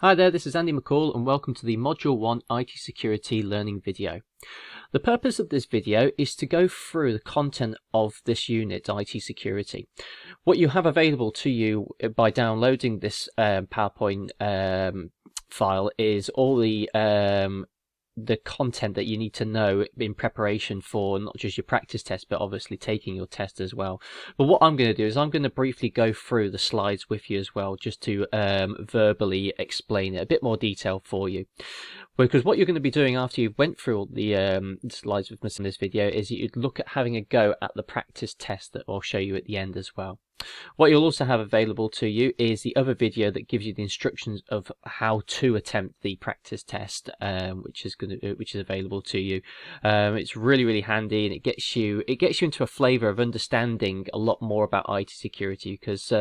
Hi there, this is Andy McCall and welcome to the Module 1 IT Security Learning video. The purpose of this video is to go through the content of this unit, IT Security. What you have available to you by downloading this PowerPoint file is all the content that you need to know in preparation for not just your practice test, but obviously taking your test as well. But what I'm going to do is I'm going to briefly go through the slides with you as well, just to verbally explain it, a bit more detail for you. Because what you're going to be doing after you've went through all the slides with me in this video is you'd look at having a go at the practice test that I'll show you at the end as well. What you'll also have available to you is the other video that gives you the instructions of how to attempt the practice test, which is available to you. It's really handy, and it gets you into a flavour of understanding a lot more about IT security, because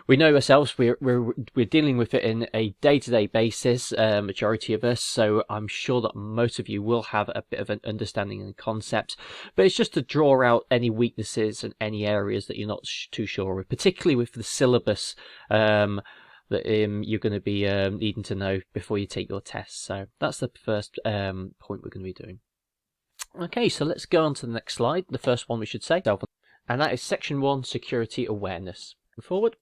we know ourselves we're dealing with it in a day-to-day basis, majority of us. So I'm sure that most of you will have a bit of an understanding and concept, but it's just to draw out any weaknesses and any areas that you're not too sure with, particularly with the syllabus that you're going to be needing to know before you take your test. So that's the first point we're going to be doing. Okay, so let's go on to the next slide, the first one we should say, and that is section 1, security awareness. Forward.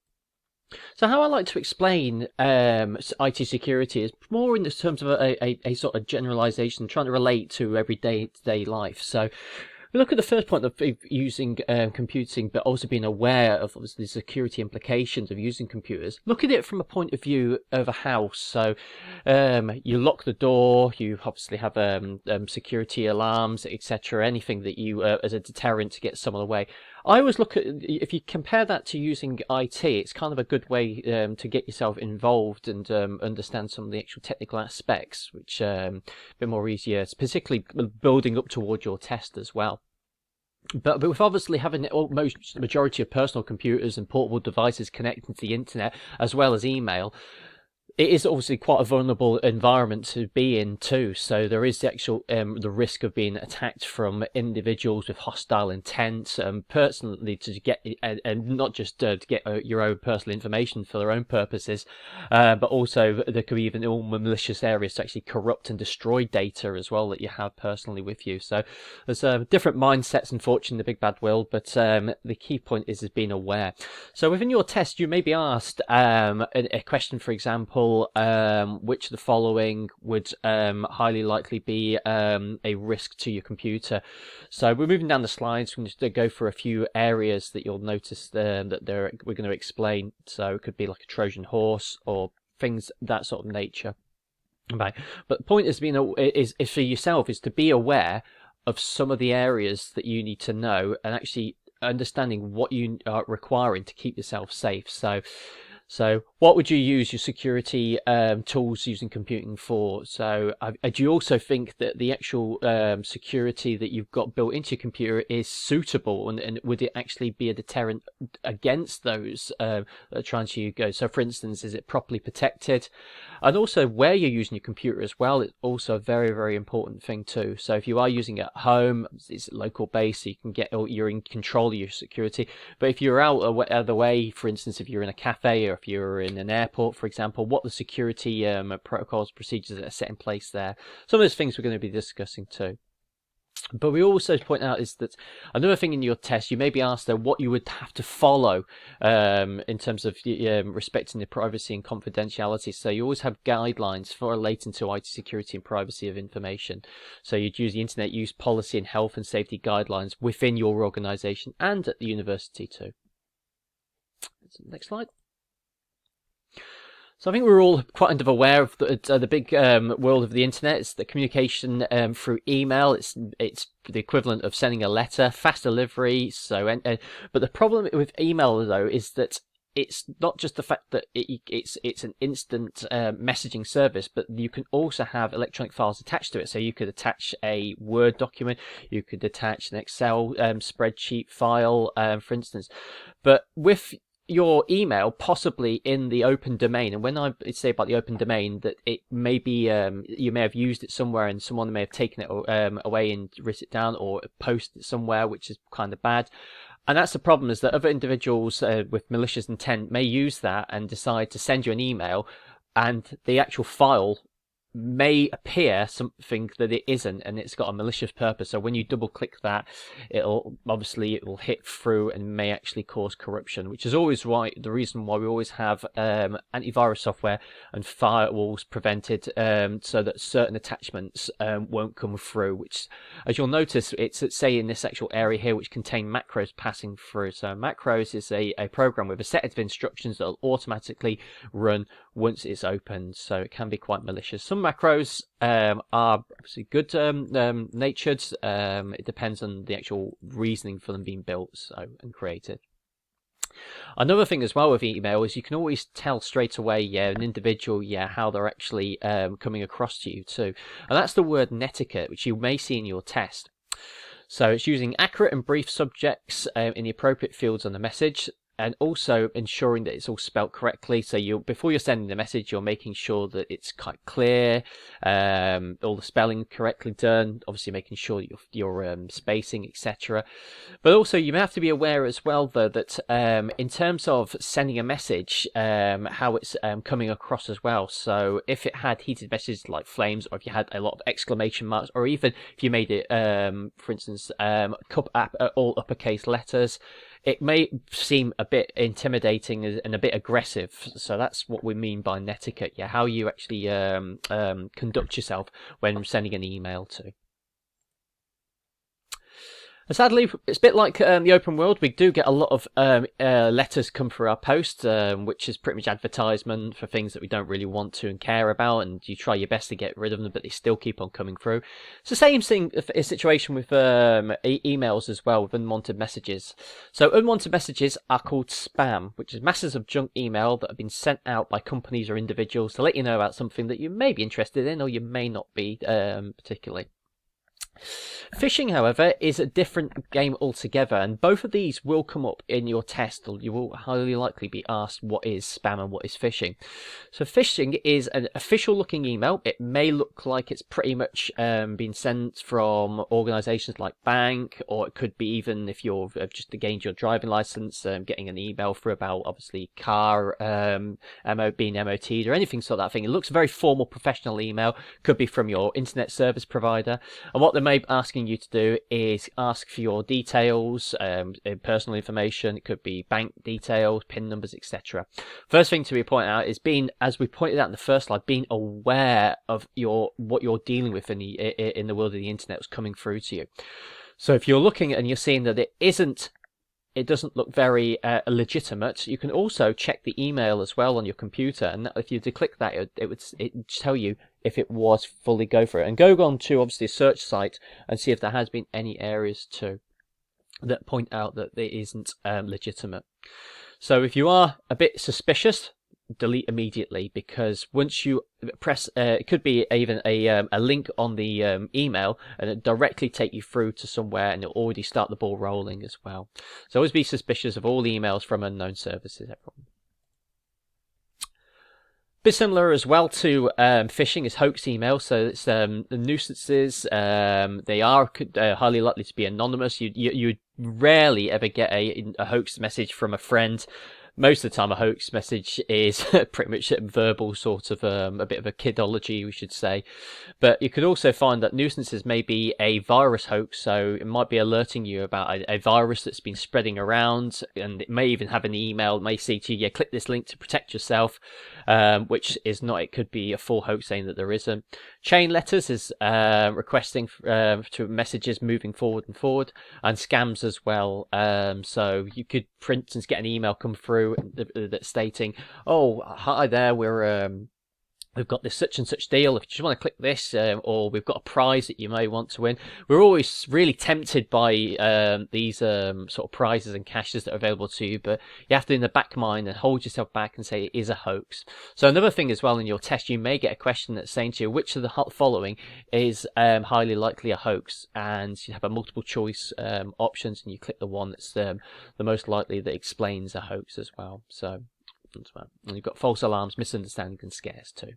So how I like to explain IT security is more in the terms of a sort of generalization, trying to relate to everyday life. So we look at the first point of using computing, but also being aware of obviously the security implications of using computers. Look at it from a point of view of a house. So you lock the door, you obviously have security alarms, etc. Anything that you, as a deterrent to get someone away. I always look at, if you compare that to using IT, it's kind of a good way to get yourself involved and understand some of the actual technical aspects, which a bit more easier, particularly building up toward your test as well. But with obviously having almost the majority of personal computers and portable devices connected to the internet, as well as email, it is obviously quite a vulnerable environment to be in too. So there is the actual the risk of being attacked from individuals with hostile intent, personally to get and not just to get your own personal information for their own purposes, but also there could be even all malicious areas to actually corrupt and destroy data as well that you have personally with you. So there's different mindsets, unfortunately, in the big bad world. But the key point is being aware. So within your test, you may be asked a question, for example. Which of the following would highly likely be a risk to your computer? So we're moving down the slides. We're going to go through a few areas that you'll notice that we're going to explain. So it could be like a Trojan horse or things that sort of nature. Right. But the point is for yourself is to be aware of some of the areas that you need to know and actually understanding what you are requiring to keep yourself safe. So what would you use your security tools using computing for? So do you also think that the actual security that you've got built into your computer is suitable, and would it actually be a deterrent against those that are trying to go? So for instance, is it properly protected? And also where you're using your computer as well is also a very important thing too. So if you are using it at home, it's local based, so you can you're in control of your security. But if you're out of the way, for instance, if you're in a cafe or if you're in an airport, for example, what the security protocols, procedures that are set in place there. Some of those things we're going to be discussing too. But we also point out is that another thing in your test, you may be asked what you would have to follow in terms of respecting the privacy and confidentiality. So you always have guidelines for relating to IT security and privacy of information. So you'd use the Internet Use Policy and health and safety guidelines within your organization and at the university too. Next slide. So I think we're all quite aware of the big world of the internet. It's the communication through email. It's the equivalent of sending a letter, fast delivery. So, but the problem with email though is that it's not just the fact that it's an instant messaging service, but you can also have electronic files attached to it. So you could attach a Word document, you could attach an Excel spreadsheet file, for instance. But with your email possibly in the open domain, and when I say about the open domain, that it may be you may have used it somewhere and someone may have taken it away and written it down or posted it somewhere, which is kind of bad. And that's the problem, is that other individuals with malicious intent may use that and decide to send you an email and the actual file may appear something that it isn't, and it's got a malicious purpose. So when you double click that, it will hit through and may actually cause corruption, which is always the reason why we always have antivirus software and firewalls prevented, so that certain attachments won't come through, which, as you'll notice, it's say in this actual area here, which contain macros passing through. So macros is a program with a set of instructions that will automatically run once it's opened, so it can be quite malicious. Some macros are obviously good natured. It depends on the actual reasoning for them being built and created. Another thing as well with email is you can always tell straight away, an individual, how they're actually coming across to you too, and that's the word netiquette, which you may see in your test. So it's using accurate and brief subjects in the appropriate fields on the message, and also ensuring that it's all spelt correctly. So before you're sending the message, you're making sure that it's quite clear, all the spelling correctly done, obviously making sure that you're spacing, etc. But also you have to be aware as well, though, that in terms of sending a message, how it's coming across as well. So if it had heated messages like flames, or if you had a lot of exclamation marks, or even if you made it, for instance, all uppercase letters, it may seem a bit intimidating and a bit aggressive. So that's what we mean by netiquette, how you actually conduct yourself when sending an email to. And sadly, it's a bit like the open world. We do get a lot of letters come through our post, which is pretty much advertisement for things that we don't really want to and care about, and you try your best to get rid of them, but they still keep on coming through. It's the same thing, a situation with emails as well, with unwanted messages. So unwanted messages are called spam, which is masses of junk email that have been sent out by companies or individuals to let you know about something that you may be interested in, or you may not be particularly. Phishing, however, is a different game altogether, and both of these will come up in your test. You will highly likely be asked what is spam and what is phishing. So phishing is an official looking email. It may look like it's pretty much been sent from organisations like bank, or it could be even if you're just gained your driving licence, getting an email through about obviously car being MOT'd or anything sort of that thing. It looks a very formal professional email, could be from your internet service provider, and what they may be asking you to do is ask for your details, personal information. It could be bank details, PIN numbers, etc. First thing to be pointed out is as we pointed out in the first slide, being aware of what you're dealing with in the world of the internet was coming through to you. So if you're looking and you're seeing that it doesn't look very legitimate, you can also check the email as well on your computer, and if you click that, it would tell you if it was fully go for it. And go on to obviously a search site and see if there has been any areas too that point out that it isn't legitimate. So if you are a bit suspicious, delete immediately, because once you press, it could be even a link on the email, and it directly take you through to somewhere, and it'll already start the ball rolling as well. So always be suspicious of all emails from unknown services, everyone. Bit similar as well to phishing is hoax email. So it's the nuisances. They are highly likely to be anonymous. You rarely ever get a hoax message from a friend. Most of the time a hoax message is pretty much verbal, sort of a bit of a kidology, we should say. But you could also find that nuisances may be a virus hoax, so it might be alerting you about a virus that's been spreading around, and it may even have an email. It may say to you, click this link to protect yourself, which is not. It could be a full hoax saying that there isn't. Chain letters is requesting to messages moving forward, and scams as well. So you could, for instance, get an email come through that's stating, "Oh, hi there, we've got this such and such deal. If you just want to click this, or we've got a prize that you may want to win." We're always really tempted by these sort of prizes and cashes that are available to you, but you have to, in the back mind, and hold yourself back and say it is a hoax. So another thing as well, in your test, you may get a question that's saying to you, which of the following is highly likely a hoax, and you have a multiple choice options, and you click the one that's the most likely that explains a hoax as well. So as well. And you've got false alarms, misunderstandings, and scares too.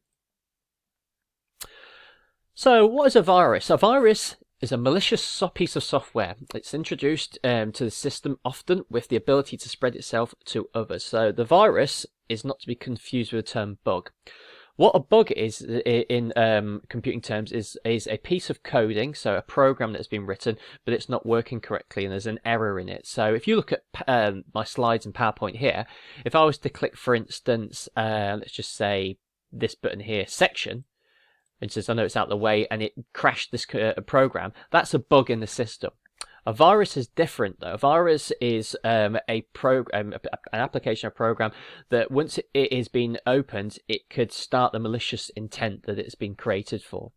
So what is a virus? A virus is a malicious piece of software. It's introduced to the system often with the ability to spread itself to others. So the virus is not to be confused with the term bug. What a bug is in computing terms is a piece of coding, so a program that's been written, but it's not working correctly and there's an error in it. So if you look at my slides in PowerPoint here, if I was to click, for instance, let's just say this button here, section, and says I know it's out of the way, and it crashed this program, that's a bug in the system. A virus is different, though. A virus is an application or program that once it is being opened, it could start the malicious intent that it's been created for.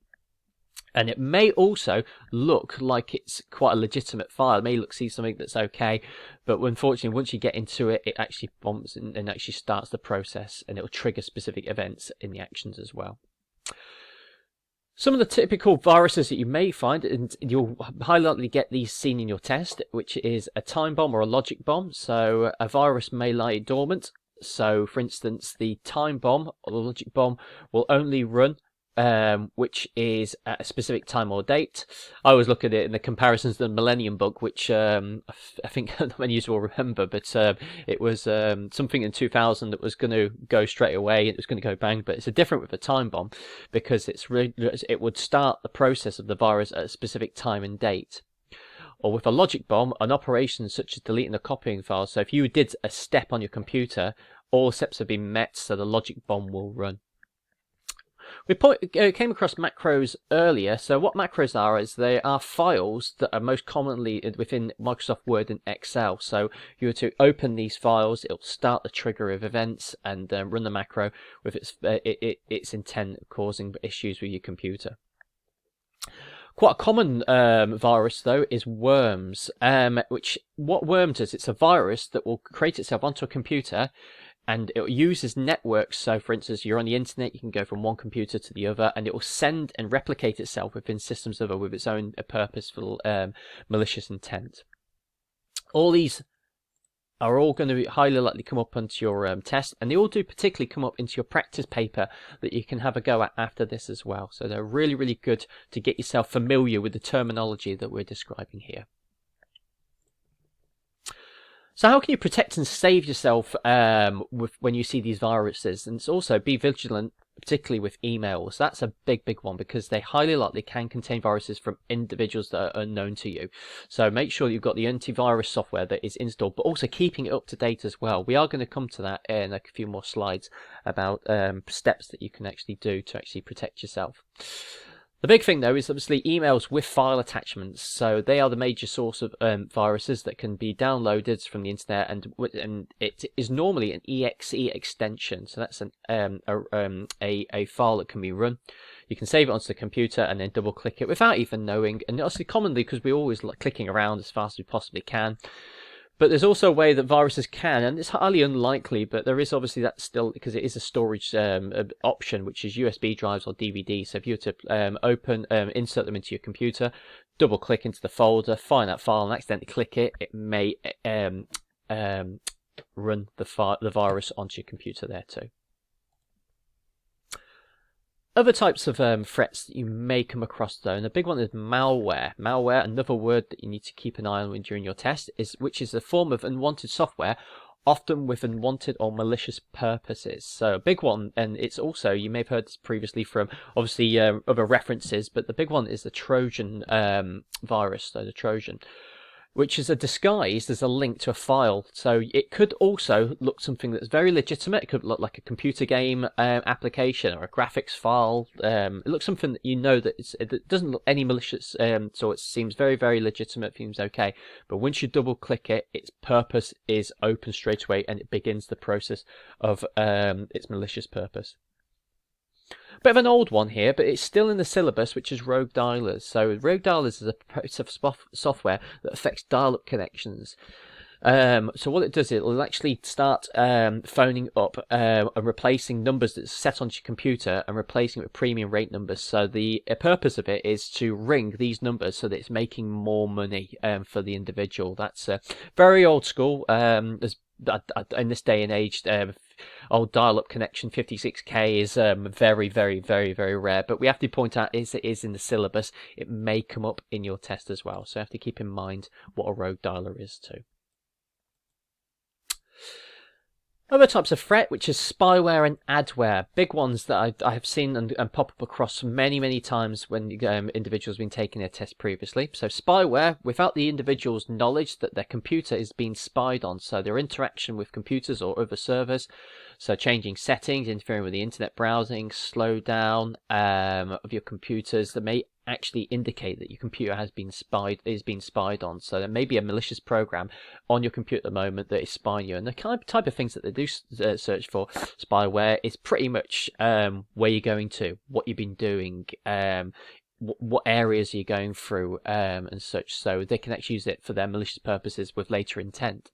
And it may also look like it's quite a legitimate file. It may see something that's okay, but unfortunately, once you get into it, it actually bombs and actually starts the process, and it will trigger specific events in the actions as well. Some of the typical viruses that you may find, and you'll highly likely get these seen in your test, which is a time bomb or a logic bomb. So a virus may lie dormant. So for instance, the time bomb or the logic bomb will only run which is at a specific time or date. I always look at it in the comparisons to the Millennium Bug, which I think many of you will remember, but it was something in 2000 that was going to go straight away. It was going to go bang, but it's different with a time bomb because it would start the process of the virus at a specific time and date. Or with a logic bomb, an operation such as deleting a copying file. So if you did a step on your computer, all steps have been met, so the logic bomb will run. We came across macros earlier. So what macros are is they are files that are most commonly within Microsoft Word and Excel. So if you were to open these files, it'll start the trigger of events and run the macro with its intent of causing issues with your computer. Quite a common virus, though, is worms. What worm does? It's a virus that will create itself onto a computer, and it uses networks. So, for instance, you're on the internet, you can go from one computer to the other, and it will send and replicate itself within systems with its own purposeful, malicious intent. All these are all going to highly likely come up onto your test, and they all do particularly come up into your practice paper that you can have a go at after this as well. So they're really, really good to get yourself familiar with the terminology that we're describing here. So how can you protect and save yourself when you see these viruses? And it's also be vigilant, particularly with emails. That's a big one because they highly likely can contain viruses from individuals that are unknown to you. So make sure you've got the antivirus software that is installed, but also keeping it up to date as well. We are going to come to that in a few more slides about steps that you can actually do to actually protect yourself. The big thing, though, is obviously emails with file attachments. So they are the major source of viruses that can be downloaded from the internet, and it is normally an exe extension. So that's a file that can be run. You can save it onto the computer and then double click it without even knowing. And obviously, commonly because we always like clicking around as fast as we possibly can. But there's also a way that viruses can, and it's highly unlikely, but there is obviously that still, because it is a storage option, which is USB drives or DVD. So if you were to insert them into your computer, double click into the folder, find that file and accidentally click it, it may run the virus onto your computer there too. Other types of threats that you may come across, though, and the big one is malware. Malware, another word that you need to keep an eye on during your test, which is a form of unwanted software, often with unwanted or malicious purposes. So a big one, and it's also, you may have heard this previously from obviously other references, but the big one is the Trojan virus, so the Trojan, which is disguised as a link to a file. So it could also look something that's very legitimate. It could look like a computer game application or a graphics file. It looks something that you know that it doesn't look any malicious, so it seems very, very legitimate, seems okay. But once you double click it, its purpose is open straight away, and it begins the process of its malicious purpose. Bit of an old one here, but it's still in the syllabus, which is rogue dialers. So rogue dialers is a piece of software that affects dial-up connections. So what it does, it will actually start phoning up and replacing numbers that's set onto your computer and replacing it with premium rate numbers. So the purpose of it is to ring these numbers so that it's making more money for the individual. That's very old school. In this day and age, old dial-up connection 56k is very, very, very, very rare. But we have to point out it is in the syllabus. It may come up in your test as well. So you have to keep in mind what a rogue dialer is too. Other types of threat, which is spyware and adware, big ones that I have seen and pop up across many times when individuals have been taking their test previously. So spyware, without the individual's knowledge that their computer is being spied on, so their interaction with computers or other servers, so changing settings, interfering with the internet browsing, slowdown of your computers that may actually indicate that your computer is being spied on. So there may be a malicious program on your computer at the moment that is spying you. And the type of things that they do search for spyware is pretty much where you're going to, what you've been doing, what areas you're going through, and such. So they can actually use it for their malicious purposes with later intent.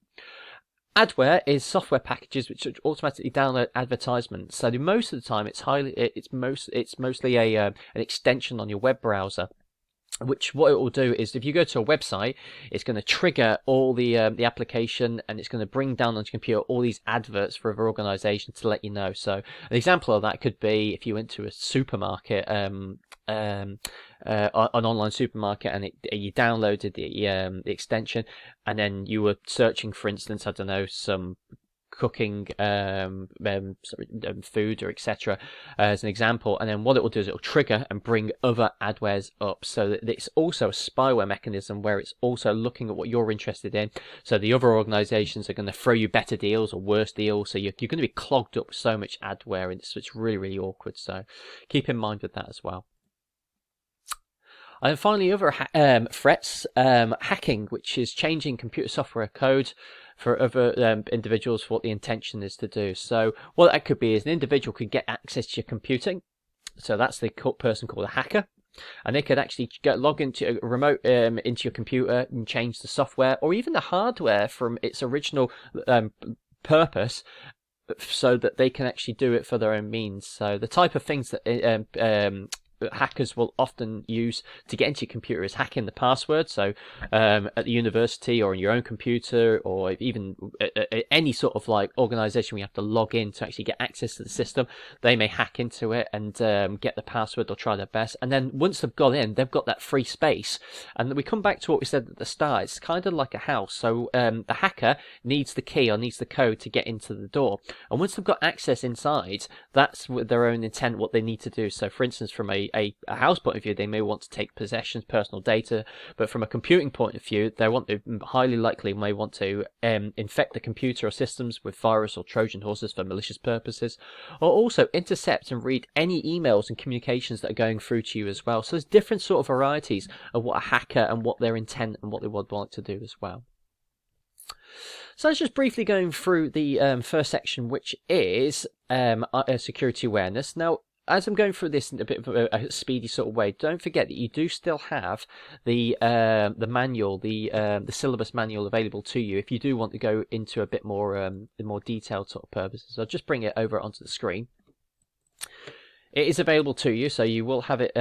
Adware is software packages which automatically download advertisements. So most of the time, it's mostly an extension on your web browser. Which what it will do is, if you go to a website, it's going to trigger all the application, and it's going to bring down onto your computer all these adverts for other organisations to let you know. So an example of that could be if you went to a supermarket, an online supermarket, and you downloaded the extension, and then you were searching, for instance, I don't know, some cooking food or etc. As an example, and then what it will do is it will trigger and bring other adwares up, so that it's also a spyware mechanism where it's also looking at what you're interested in. So the other organizations are going to throw you better deals or worse deals, so you're going to be clogged up with so much adware, and it's really awkward. So keep in mind with that as well. And finally, other threats, hacking, which is changing computer software code for other individuals for what the intention is to do. So what that could be is an individual could get access to your computing. So that's the person called a hacker. And they could actually log into a remote into your computer and change the software or even the hardware from its original purpose, so that they can actually do it for their own means. So the type of things that hackers will often use to get into your computer is hacking the password. So at the university or on your own computer, or even any sort of like organization where you have to log in to actually get access to the system, they may hack into it and get the password or try their best. And then once they've got in, they've got that free space. And we come back to what we said at the start. It's kind of like a house. So the hacker needs the key or needs the code to get into the door. And once they've got access inside, that's with their own intent what they need to do. So for instance, from a house point of view, they may want to take possessions, personal data, but from a computing point of view, highly likely may want to infect the computer or systems with virus or Trojan horses for malicious purposes, or also intercept and read any emails and communications that are going through to you as well. So there's different sort of varieties of what a hacker and what their intent and what they would like to do as well. So let's just briefly going through the first section, which is security awareness. Now, as I'm going through this in a bit of a speedy sort of way, don't forget that you do still have the manual, the syllabus manual available to you if you do want to go into a bit more detailed sort of purposes. So I'll just bring it over onto the screen. It is available to you, so you will have it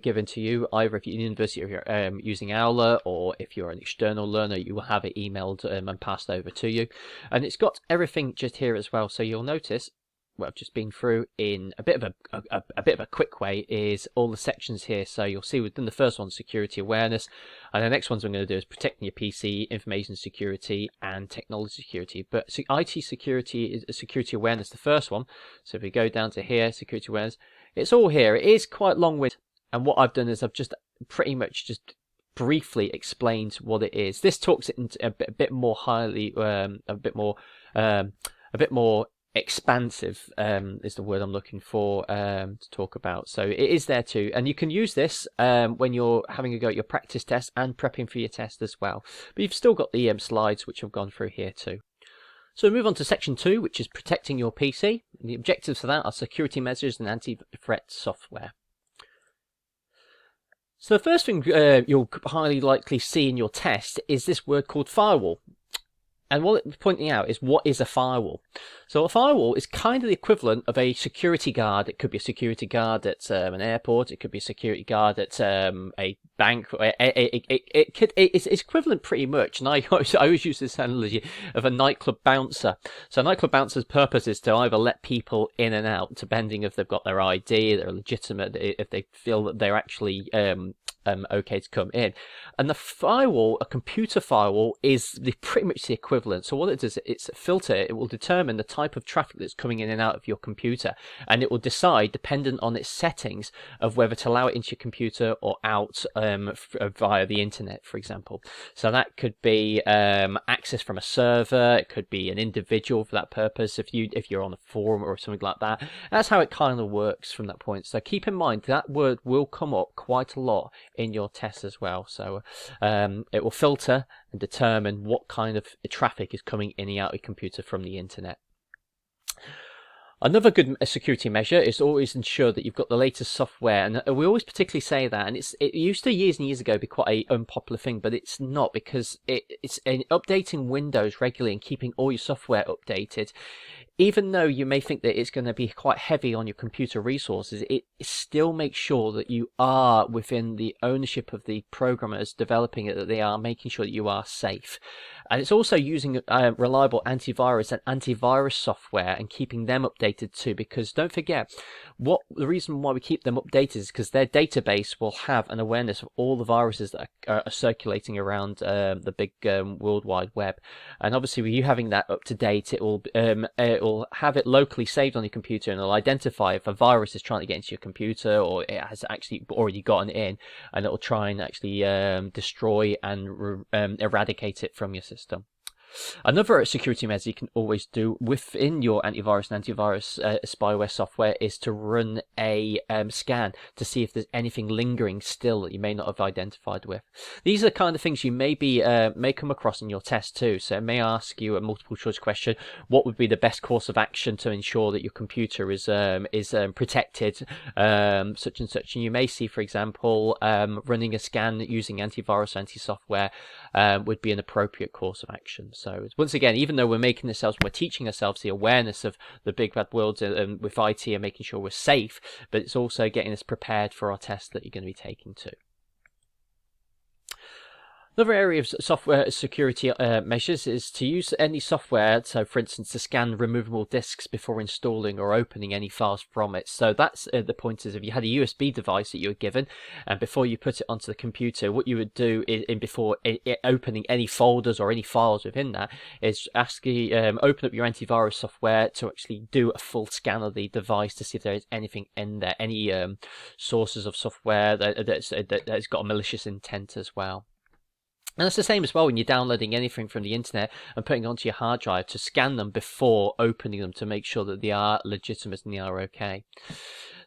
given to you either if you're in university or if you're using Aula, or if you're an external learner, you will have it emailed and passed over to you. And it's got everything just here as well. So you'll notice what I've just been through in a bit of a quick way is all the sections here. So you'll see we've done the first one, security awareness, and the next ones I'm going to do is protecting your PC, information security, and technology security. But IT security is security awareness, the first one. So if we go down to here, security awareness, it's all here. It is quite long-winded, and what I've done is I've just pretty much just briefly explained what it is. This talks it into a bit more highly, a bit more expansive is the word I'm looking for to talk about. So it is there too, and you can use this when you're having a go at your practice test and prepping for your test as well. But you've still got the slides which I've gone through here too. So we move on to section 2, which is protecting your PC. And the objectives for that are security measures and anti-threat software. So the first thing you'll highly likely see in your test is this word called firewall. And what it's pointing out is, what is a firewall? So a firewall is kind of the equivalent of a security guard. It could be a security guard at an airport. It could be a security guard at a bank. It's equivalent pretty much. And I always use this analogy of a nightclub bouncer. So a nightclub bouncer's purpose is to either let people in and out, depending if they've got their ID, they're legitimate, if they feel that they're actually okay to come in. And the firewall, a computer firewall, is pretty much the equivalent. So what it does, it's a filter. It will determine the type of traffic that's coming in and out of your computer, and it will decide, dependent on its settings, of whether to allow it into your computer or out via the internet, for example. So that could be access from a server. It could be an individual for that purpose. If you're on a forum or something like that, that's how it kind of works from that point. So keep in mind that word will come up quite a lot in your tests as well. So it will filter and determine what kind of traffic is coming in and out of your computer from the internet. Another good security measure is always ensure that you've got the latest software, and we always particularly say that, and it used to years and years ago be quite a unpopular thing, but it's not, because it's updating Windows regularly and keeping all your software updated. Even though you may think that it's going to be quite heavy on your computer resources, it still makes sure that you are within the ownership of the programmers developing it, that they are making sure that you are safe. And it's also using reliable antivirus and antivirus software and keeping them updated too, because don't forget, the reason why we keep them updated is because their database will have an awareness of all the viruses that are circulating around the big World Wide Web. And obviously with you having that up to date, it will have it locally saved on your computer, and it'll identify if a virus is trying to get into your computer or it has actually already gotten in, and it'll try and actually destroy and eradicate it from your system. Another security measure you can always do within your antivirus and antivirus spyware software is to run a scan to see if there's anything lingering still that you may not have identified with. These are the kind of things you may come across in your test too. So it may ask you a multiple choice question: what would be the best course of action to ensure that your computer is protected, such and such. And you may see, for example, running a scan using antivirus anti-software would be an appropriate course of action. So once again, even though we're teaching ourselves the awareness of the big bad world with IT and making sure we're safe, but it's also getting us prepared for our tests that you're going to be taking too. Another area of software security measures is to use any software, so for instance to scan removable disks before installing or opening any files from it. So that's the point is, if you had a USB device that you were given, and before you put it onto the computer, what you would do before opening any folders or any files within that is open up your antivirus software to actually do a full scan of the device to see if there is anything in there, any sources of software that's got a malicious intent as well. And it's the same as well when you're downloading anything from the internet and putting it onto your hard drive, to scan them before opening them to make sure that they are legitimate and they are okay.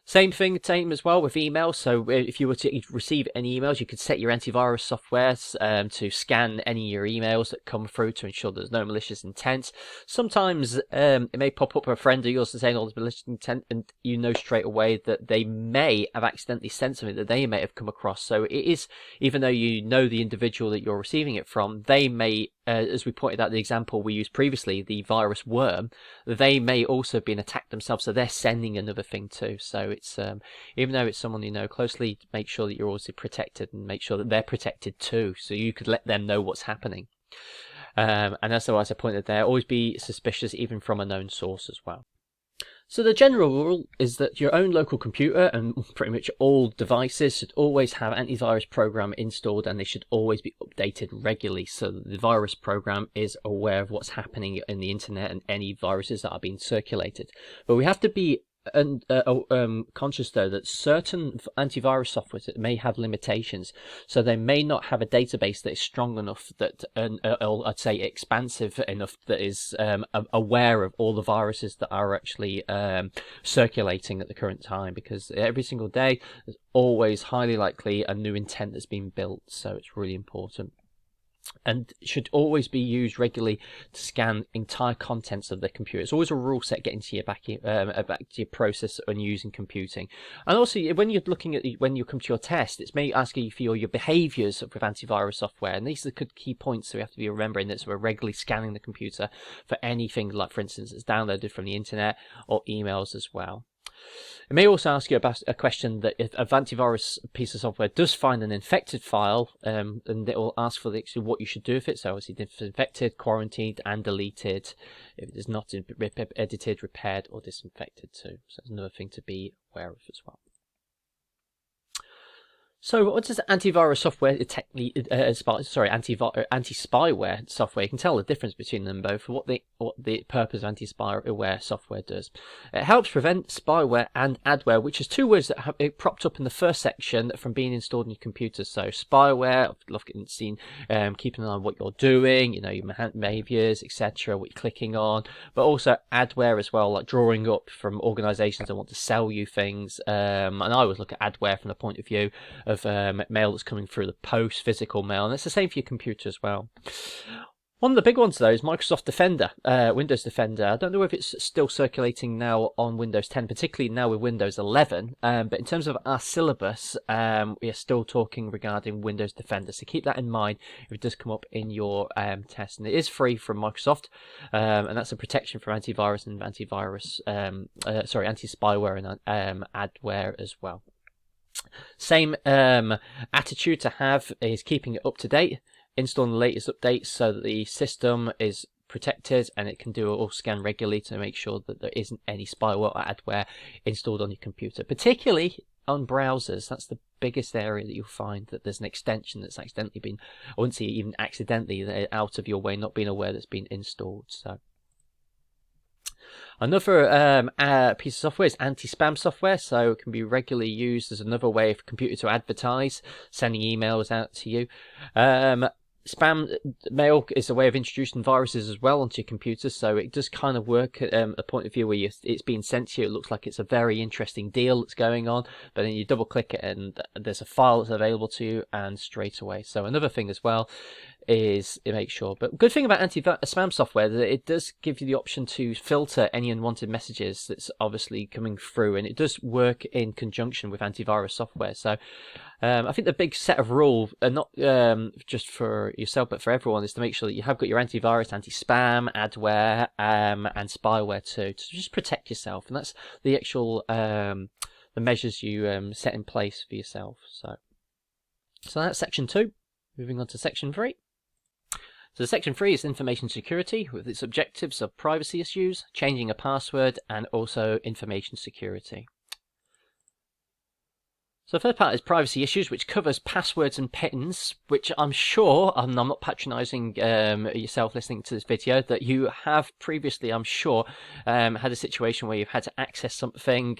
Same as well with emails. So if you were to receive any emails, you could set your antivirus software to scan any of your emails that come through to ensure there's no malicious intent. Sometimes it may pop up a friend of yours saying all this malicious intent, and you know straight away that they may have accidentally sent something that they may have come across. So it is, even though you know the individual that you're receiving it from, they may, as we pointed out the example we used previously, the virus worm, they may also have been attacked themselves, so they're sending another thing too. So it's even though it's someone you know closely, make sure that you're also protected and make sure that they're protected too, so you could let them know what's happening. And as I pointed there, always be suspicious even from a known source as well. So the general rule is that your own local computer and pretty much all devices should always have an antivirus program installed, and they should always be updated regularly so that the virus program is aware of what's happening in the internet and any viruses that are being circulated. But we have to be conscious though that certain antivirus software may have limitations, so they may not have a database that is strong enough that, or I'd say expansive enough, that is aware of all the viruses that are actually circulating at the current time, because every single day there's always highly likely a new intent that's been built. So it's really important, and should always be used regularly to scan entire contents of the computer. It's always a rule set getting to back to your process when using computing. And also, when you're looking at when you come to your test, it's may ask you for your behaviors with antivirus software, and these are the key points. So we have to be remembering that we're regularly scanning the computer for anything, like for instance, it's downloaded from the internet or emails as well. It may also ask you about a question that if an antivirus piece of software does find an infected file, and it will ask for what you should do with it. So obviously disinfected, quarantined, and deleted. If it is not edited, repaired, or disinfected too. So that's another thing to be aware of as well. So what does antivirus software anti-spyware software? You can tell the difference between them both. What the purpose of anti-spyware software does. It helps prevent spyware and adware, which is two words that have it propped up in the first section from being installed on your computer. So spyware, keeping an eye on what you're doing, you know, your behaviors, etc., what you're clicking on, but also adware as well, like drawing up from organizations that want to sell you things. And I always look at adware from the point of view of mail that's coming through the post, physical mail, and it's the same for your computer as well. One of the big ones, though, is Microsoft Defender, Windows Defender. I don't know if it's still circulating now on Windows 10, particularly now with Windows 11, but in terms of our syllabus, we are still talking regarding Windows Defender, so keep that in mind if it does come up in your test. And it is free from Microsoft, and that's a protection for antivirus and anti-spyware and adware as well. Same attitude to have is keeping it up to date, installing the latest updates so that the system is protected and it can do all scan regularly to make sure that there isn't any spyware or adware installed on your computer, particularly on browsers. That's the biggest area that you'll find that there's an extension that's accidentally been, I wouldn't say even accidentally, out of your way, not being aware that's been installed. So another piece of software is anti-spam software, so it can be regularly used as another way for a computer to advertise, sending emails out to you. Spam mail is a way of introducing viruses as well onto your computer, so it does kind of work at a point of view where it's being sent to you. It looks like it's a very interesting deal that's going on, but then you double click it and there's a file that's available to you, and straight away. So another thing as well is it makes sure. But good thing about anti-spam software that it does give you the option to filter any unwanted messages that's obviously coming through, and it does work in conjunction with antivirus software. So I think the big set of rules, not just for yourself but for everyone, is to make sure that you have got your antivirus, anti-spam, adware, and spyware too, to just protect yourself. And that's the actual the measures you set in place for yourself. So that's section 2. Moving on to section 3. So section 3 is information security, with its objectives of privacy issues, changing a password, and also information security. So the first part is privacy issues, which covers passwords and pins, which I'm sure, and I'm not patronising yourself listening to this video, that you have previously, I'm sure, had a situation where you've had to access something,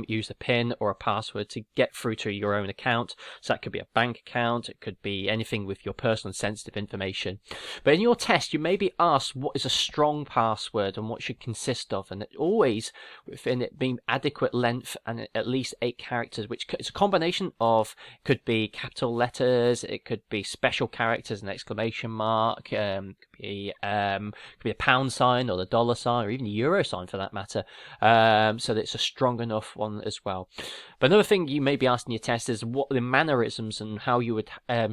use a pin or a password to get through to your own account. So that could be a bank account, it could be anything with your personal and sensitive information. But in your test, you may be asked what is a strong password and what should consist of, and it always within it being adequate length and at least 8 characters, which is a combination of, could be capital letters, it could be special characters, an exclamation mark, could be a pound sign or the dollar sign or even the euro sign for that matter, so that it's a strong enough one as well. But another thing you may be asking your test is what the mannerisms and how you would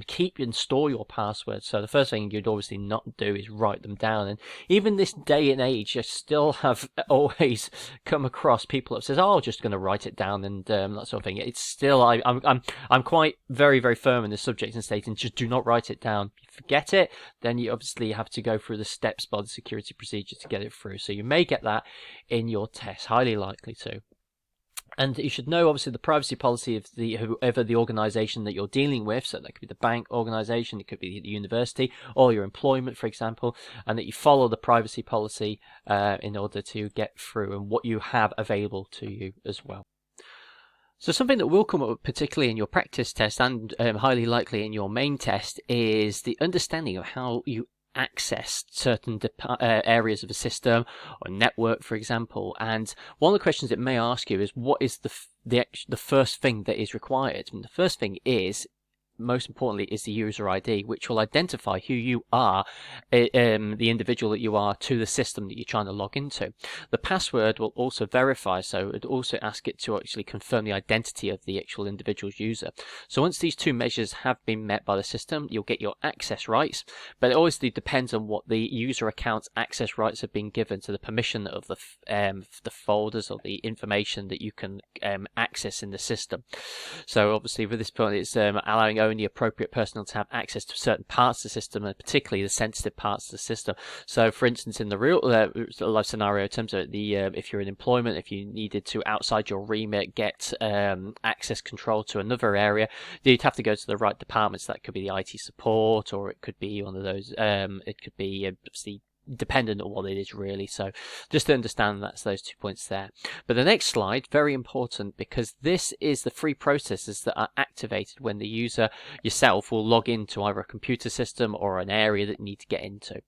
keep and store your passwords. So the first thing you'd obviously not do is write them down, and even this day and age you still have always come across people that says, oh, I'm just going to write it down and that sort of thing. It's still, I'm quite very, very firm in the subject and stating just do not write it down. If you forget it, then you obviously have to go through the steps by the security procedure to get it through. So you may get that in your test, highly likely to. And you should know, obviously, the privacy policy of whoever the organisation that you're dealing with. So that could be the bank organisation, it could be the university, or your employment, for example, and that you follow the privacy policy in order to get through and what you have available to you as well. So something that will come up particularly in your practice test and highly likely in your main test is the understanding of how you access certain areas of a system or network, for example. And one of the questions it may ask you is, what is the first thing that is required? And the first thing is, most importantly, is the user ID, which will identify who you are, the individual that you are, to the system that you're trying to log into. The password will also verify, so it also ask it to actually confirm the identity of the actual individual's user. So once these two measures have been met by the system, you'll get your access rights, but it obviously depends on what the user account's access rights have been given to the permission of the folders or the information that you can access in the system. So obviously with this point, it's allowing only only appropriate personnel to have access to certain parts of the system, and particularly the sensitive parts of the system. So, for instance, in the real life scenario, in terms of the if you're in employment, if you needed to outside your remit get access control to another area, you'd have to go to the right departments. That could be the IT support, or it could be one of those. It could be obviously dependent on what it is really. So just to understand, that's those 2 points there. But the next slide, very important, because this is the three processes that are activated when the user yourself will log into either a computer system or an area that you need to get into.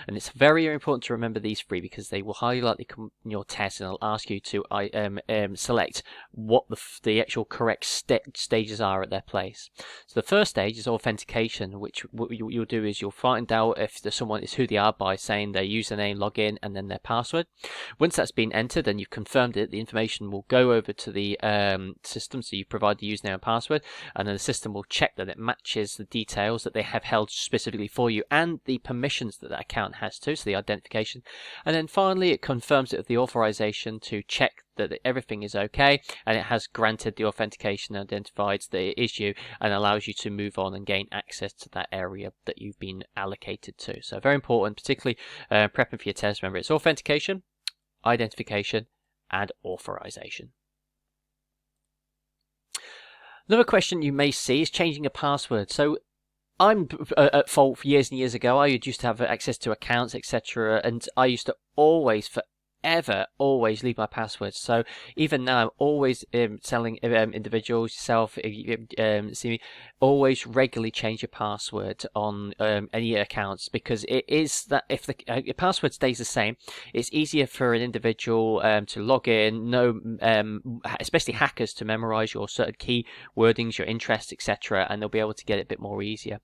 And it's very, very important to remember these three, because they will highly likely come in your test, and it'll ask you to select what the actual correct stages are at their place. So the first stage is authentication, which what you'll do is you'll find out if someone is who they are by saying their username, login, and then their password. Once that's been entered and you've confirmed it, the information will go over to the system. So you provide the username and password, and then the system will check that it matches the details that they have held specifically for you and the permissions that that account has to, so the identification. And then finally, it confirms it with the authorization to check that everything is okay, and it has granted the authentication, identified the issue, and allows you to move on and gain access to that area that you've been allocated to. So very important, particularly prepping for your test. Remember, it's authentication, identification, and authorization. Another question you may see is changing a password. So I'm at fault for years and years ago. I used to have access to accounts, etc., and I used to always leave my passwords. So even now, I'm always telling individuals, yourself, see me, always regularly change your password on any accounts, because it is that if the your password stays the same, it's easier for an individual to log in, especially hackers, to memorize your certain key wordings, your interests, etc., and they'll be able to get it a bit more easier.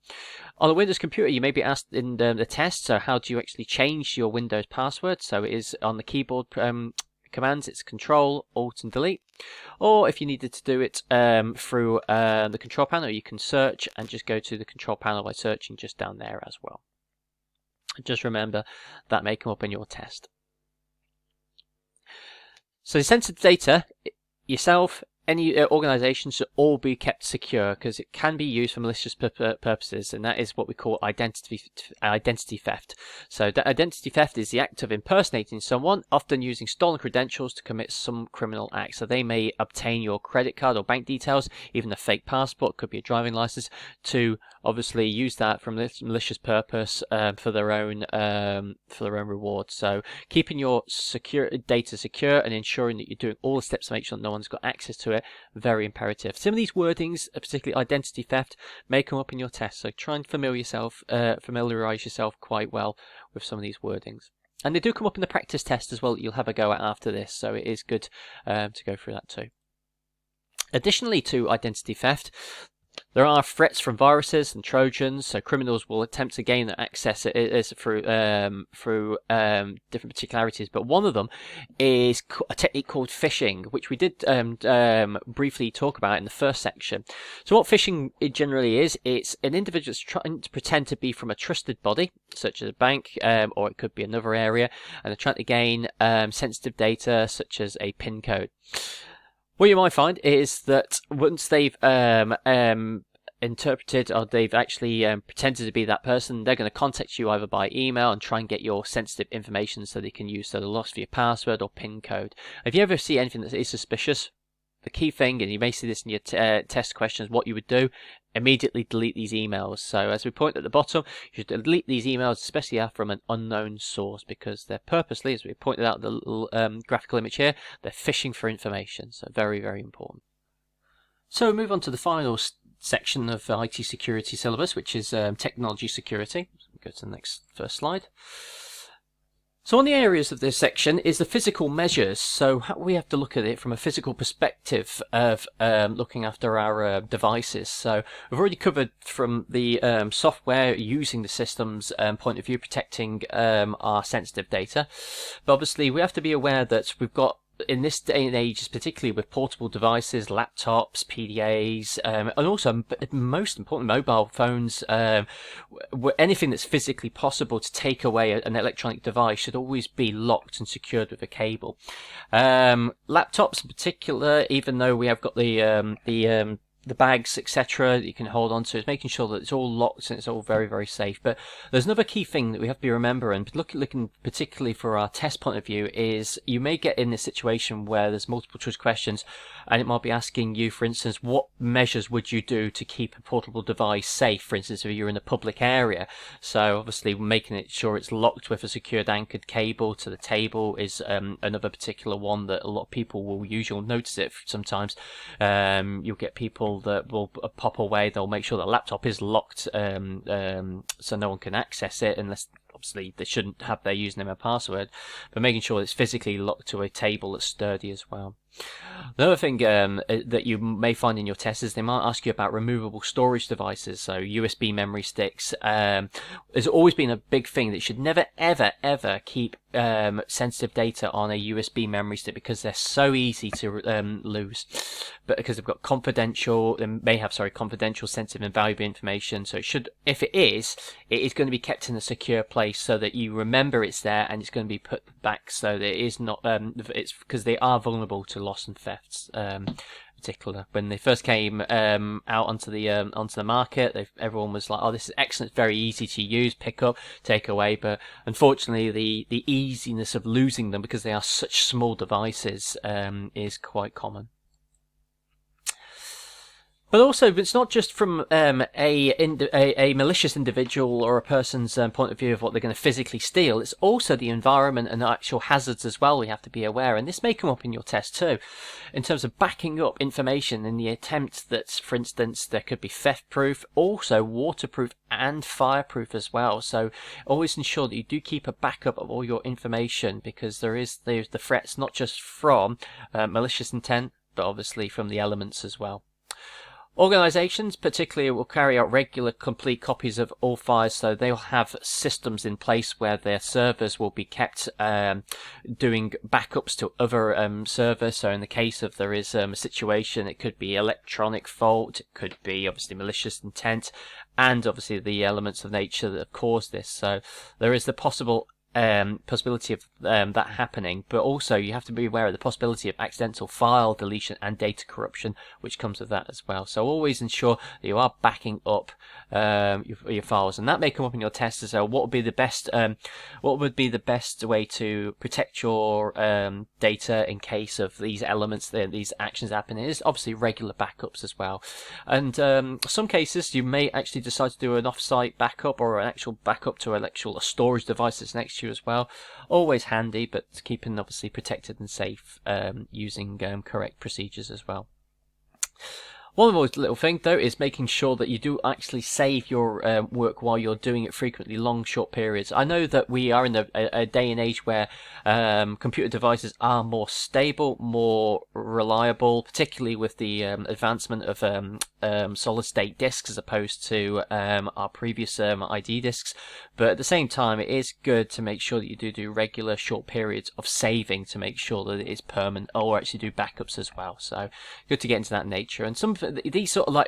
On a Windows computer, you may be asked in the test, so how do you actually change your Windows password? So it is on the keyboard commands, it's Control, Alt, and Delete. Or if you needed to do it through the control panel, you can search and just go to the control panel by searching just down there as well. Just remember that may come up in your test. So the sensitive data, yourself, any organization, should all be kept secure, because it can be used for malicious purposes, and that is what we call identity theft. So identity theft is the act of impersonating someone, often using stolen credentials to commit some criminal act. So they may obtain your credit card or bank details, even a fake passport, could be a driving license, to obviously use that for a malicious purpose for their own reward. So keeping your data secure and ensuring that you're doing all the steps to make sure that no one's got access to it, very imperative. Some of these wordings, particularly identity theft, may come up in your test, so try and familiarize yourself quite well with some of these wordings. And they do come up in the practice test as well that you'll have a go at after this, so it is good to go through that too. Additionally to identity theft, there are threats from viruses and Trojans, so criminals will attempt to gain access through different particularities. But one of them is a technique called phishing, which we did briefly talk about in the first section. So what phishing generally is, it's an individual that's trying to pretend to be from a trusted body, such as a bank, or it could be another area, and they're trying to gain sensitive data, such as a PIN code. What you might find is that once they've interpreted, or they've actually pretended to be that person, they're going to contact you either by email and try and get your sensitive information so they can use the loss for your password or PIN code. If you ever see anything that is suspicious, the key thing, and you may see this in your test questions, what you would do, immediately delete these emails. So as we point at the bottom, you should delete these emails, especially from an unknown source, because they're purposely, as we pointed out in the little graphical image here, they're phishing for information. So very, very important. So we move on to the final section of IT security syllabus, which is technology security. Go to the first slide. So one of the areas of this section is the physical measures. So how we have to look at it from a physical perspective of looking after our devices. So we've already covered from the software using the system's point of view, protecting our sensitive data. But obviously we have to be aware that we've got, in this day and age, particularly with portable devices, laptops, PDAs, and also, most importantly, mobile phones, anything that's physically possible to take away an electronic device should always be locked and secured with a cable. Laptops in particular, even though we have got the the bags, etc., that you can hold on to. It's making sure that it's all locked and it's all very, very safe. But there's another key thing that we have to be remembering, looking particularly for our test point of view, is you may get in this situation where there's multiple choice questions, and it might be asking you, for instance, what measures would you do to keep a portable device safe, for instance, if you're in a public area. So obviously making it sure it's locked with a secured anchored cable to the table is another particular one that a lot of people will use. You'll notice it sometimes. You'll get people that will pop away. They'll make sure the laptop is locked so no one can access it, unless obviously they shouldn't have their username and password, but making sure it's physically locked to a table that's sturdy as well. Another thing that you may find in your tests is they might ask you about removable storage devices, so USB memory sticks. There's always been a big thing that you should never, ever, ever keep sensitive data on a USB memory stick, because they're so easy to lose. But because they've got confidential, confidential, sensitive, and valuable information. So it should, if it is going to be kept in a secure place so that you remember it's there, and it's going to be put back so that it is not. It's because they are vulnerable to loss and thefts. Particular when they first came out onto the market, everyone was like, "Oh, this is excellent, very easy to use, pick up, take away." But unfortunately, the easiness of losing them because they are such small devices is quite common. But also, it's not just from a malicious individual or a person's point of view of what they're going to physically steal. It's also the environment and the actual hazards as well we have to be aware. And this may come up in your test too, in terms of backing up information in the attempt that, for instance, there could be theft-proof, also waterproof and fireproof as well. So always ensure that you do keep a backup of all your information, because there's the threats not just from malicious intent, but obviously from the elements as well. Organizations particularly will carry out regular complete copies of all files, so they'll have systems in place where their servers will be kept doing backups to other servers. So in the case of there is a situation, it could be electronic fault, it could be obviously malicious intent, and obviously the elements of nature that have caused this. So there is the possibility of that happening, but also you have to be aware of the possibility of accidental file deletion and data corruption, which comes with that as well. So always ensure that you are backing up your files, and that may come up in your test as well. What would be the best way to protect your data in case of these elements, these actions happening? Is obviously regular backups as well. And some cases you may actually decide to do an off-site backup or an actual backup to a storage device that's next to you as well. Always handy, but keeping obviously protected and safe using correct procedures as well. One more little thing though is making sure that you do actually save your work while you're doing it frequently, long, short periods. I know that we are in a day and age where computer devices are more stable, more reliable, particularly with the advancement of solid state disks as opposed to our previous ID disks. But at the same time, it is good to make sure that you do regular short periods of saving to make sure that it is permanent, or actually do backups as well. So good to get into that nature. And some these sort of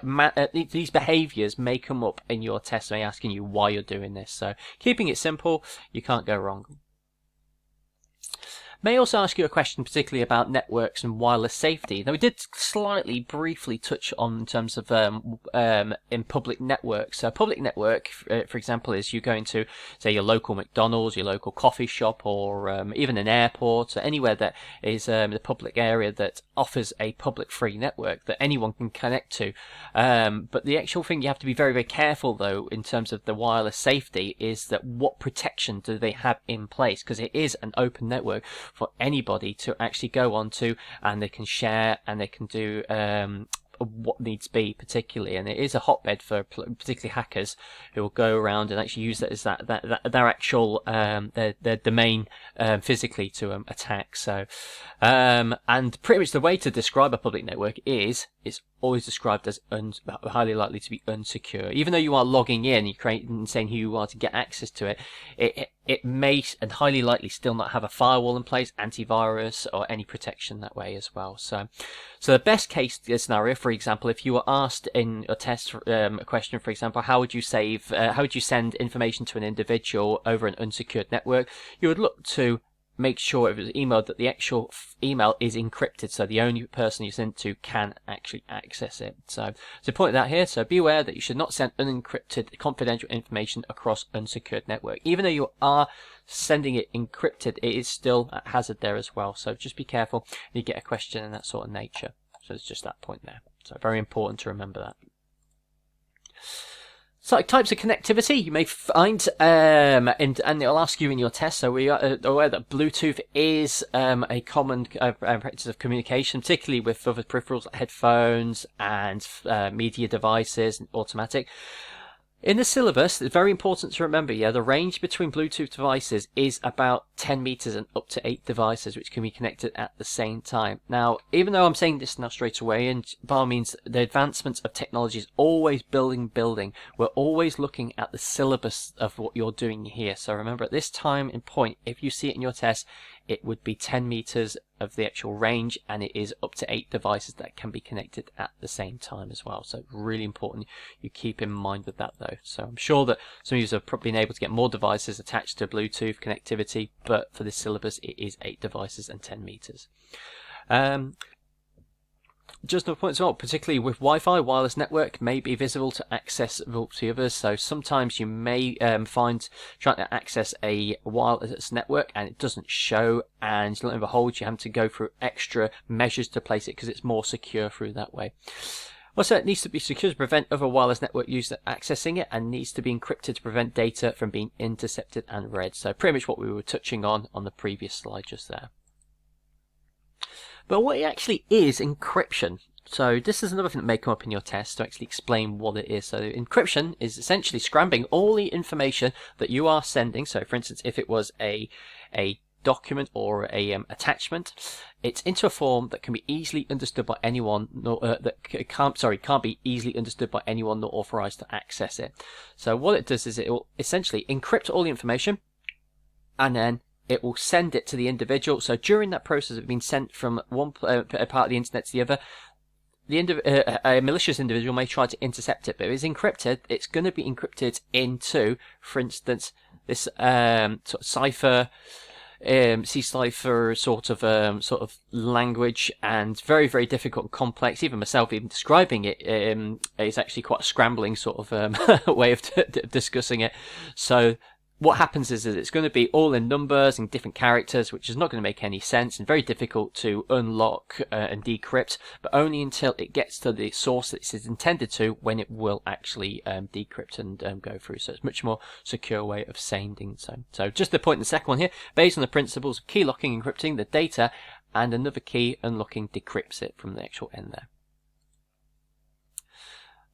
these behaviors may come up in your test, may asking you why you're doing this. So keeping it simple, you can't go wrong. May also ask you a question particularly about networks and wireless safety. Now, we did slightly briefly touch on in terms of in public networks. So a public network, for example, is you going to, say, your local McDonald's, your local coffee shop, or even an airport, or anywhere that is the public area that offers a public free network that anyone can connect to. But the actual thing you have to be very, very careful, though, in terms of the wireless safety, is that what protection do they have in place? Because it is an open network for anybody to actually go onto, and they can share and they can do what needs be particularly, and it is a hotbed for particularly hackers who will go around and actually use that as their actual their domain physically to attack. So and pretty much the way to describe a public network is it's always described as highly likely to be unsecure. Even though you are logging in, you're saying who you are to get access to it, it may and highly likely still not have a firewall in place, antivirus, or any protection that way as well. So the best case scenario, for example, if you were asked in a test a question, for example, how would you send information to an individual over an unsecured network, you would look to make sure if it's emailed that the actual email is encrypted, so the only person you send to can actually access it. So it's important that here. So be aware that you should not send unencrypted confidential information across unsecured network. Even though you are sending it encrypted, it is still a hazard there as well. So just be careful you get a question in that sort of nature. So it's just that point there. So very important to remember that. So types of connectivity you may find, and it'll ask you in your test. So we are aware that Bluetooth is a common practice of communication, particularly with other peripherals like headphones and media devices and automatic. In the syllabus, it's very important to remember, the range between Bluetooth devices is about 10 meters and up to 8 devices which can be connected at the same time. Now, even though I'm saying this now straight away, and by all means, the advancement of technology is always building. We're always looking at the syllabus of what you're doing here. So remember, at this time and point, if you see it in your test, it would be 10 meters of the actual range, and it is up to 8 devices that can be connected at the same time as well. So really important you keep in mind with that though. So I'm sure that some of you have probably been able to get more devices attached to Bluetooth connectivity, but for this syllabus it is 8 devices and 10 meters. Just another point as well, particularly with Wi-Fi, wireless network may be visible to access to others. So sometimes you may find trying to access a wireless network and it doesn't show, and lo and behold, you have to go through extra measures to place it because it's more secure through that way. Also, it needs to be secure to prevent other wireless network users accessing it, and needs to be encrypted to prevent data from being intercepted and read. So pretty much what we were touching on the previous slide just there. But what actually is encryption? So this is another thing that may come up in your test to actually explain what it is. So encryption is essentially scrambling all the information that you are sending. So for instance, if it was a document or a attachment, it's into a form that can be easily understood by anyone, can't be easily understood by anyone not authorized to access it. So what it does is it will essentially encrypt all the information, and then it will send it to the individual. So during that process of being sent from one part of the internet to the other, a malicious individual may try to intercept it. But if it's encrypted, it's going to be encrypted into, for instance, this sort of cipher, C-cipher sort of language, and very, very difficult and complex. Even myself, even describing it, is actually quite a scrambling sort of way of discussing it. So what happens is that it's going to be all in numbers and different characters, which is not going to make any sense and very difficult to unlock and decrypt, but only until it gets to the source that it is intended to, when it will actually decrypt and go through. So it's a much more secure way of sending. So just the point in the second one here, based on the principles of key locking, encrypting the data, and another key unlocking decrypts it from the actual end there.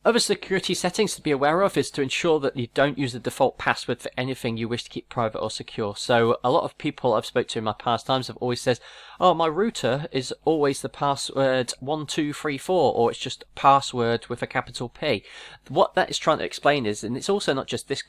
Other security settings to be aware of is to ensure that you don't use the default password for anything you wish to keep private or secure. So a lot of people I've spoke to in my past times have always said, oh, my router is always the password 1234, or it's just password with a capital P. What that is trying to explain is, and it's also not just this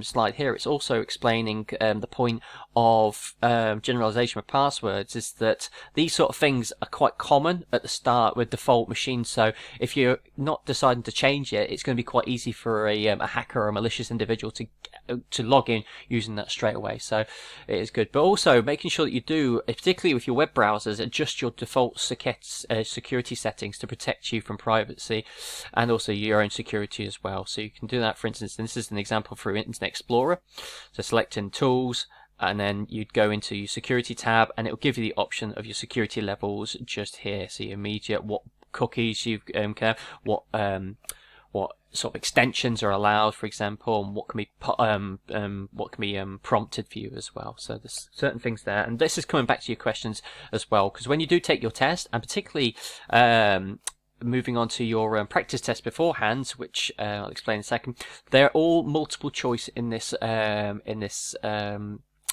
slide here, it's also explaining the point of generalization with passwords, is that these sort of things are quite common at the start with default machines. So if you're not deciding to change it, it's going to be quite easy for a hacker or a malicious individual to log in using that straight away. So it is good, but also making sure that you do, particularly with your web browsers, adjust your default security settings to protect you from privacy and also your own security as well. So you can do that, for instance, and this is an example through Internet Explorer. So selecting Tools, and then you'd go into your security tab, and it will give you the option of your security levels just here. So your media, what cookies you can, what sort of extensions are allowed, for example, and what can be prompted for you as well. So there's certain things there, and this is coming back to your questions as well, because when you do take your test, and particularly moving on to your practice test beforehand, which I'll explain in a second, they're all multiple choice in this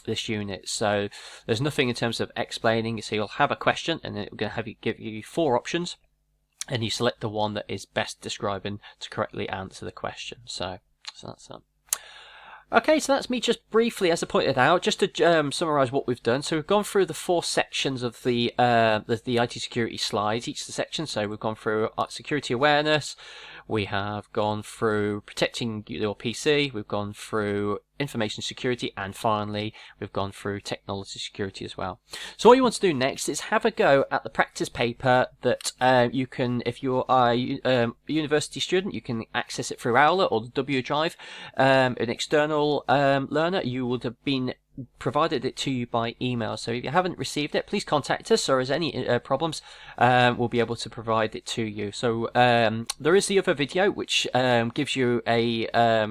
this unit. So there's nothing in terms of explaining. So you'll have a question, and then it's going to give you 4 options, and you select the one that is best describing to correctly answer the question. So that's that. Okay, so that's me just briefly, as I pointed out, just to summarize what we've done. So we've gone through the 4 sections of the IT security slides, each section. So we've gone through security awareness, we have gone through protecting your PC, we've gone through information security, and finally we've gone through technology security as well. So what you want to do next is have a go at the practice paper that you can, if you're a university student, you can access it through Owler or the W Drive. An external learner, you would have been provided it to you by email. So if you haven't received it, please contact us, or as any problems, we'll be able to provide it to you. So there is the other video which gives you a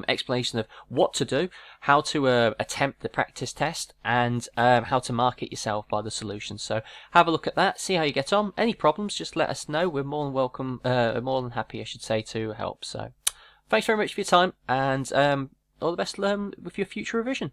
explanation of what to do, how to attempt the practice test, and how to mark it yourself by the solution. So have a look at that, see how you get on. Any problems, just let us know. We're more than welcome, more than happy, I should say, to help. So thanks very much for your time, and all the best with your future revision.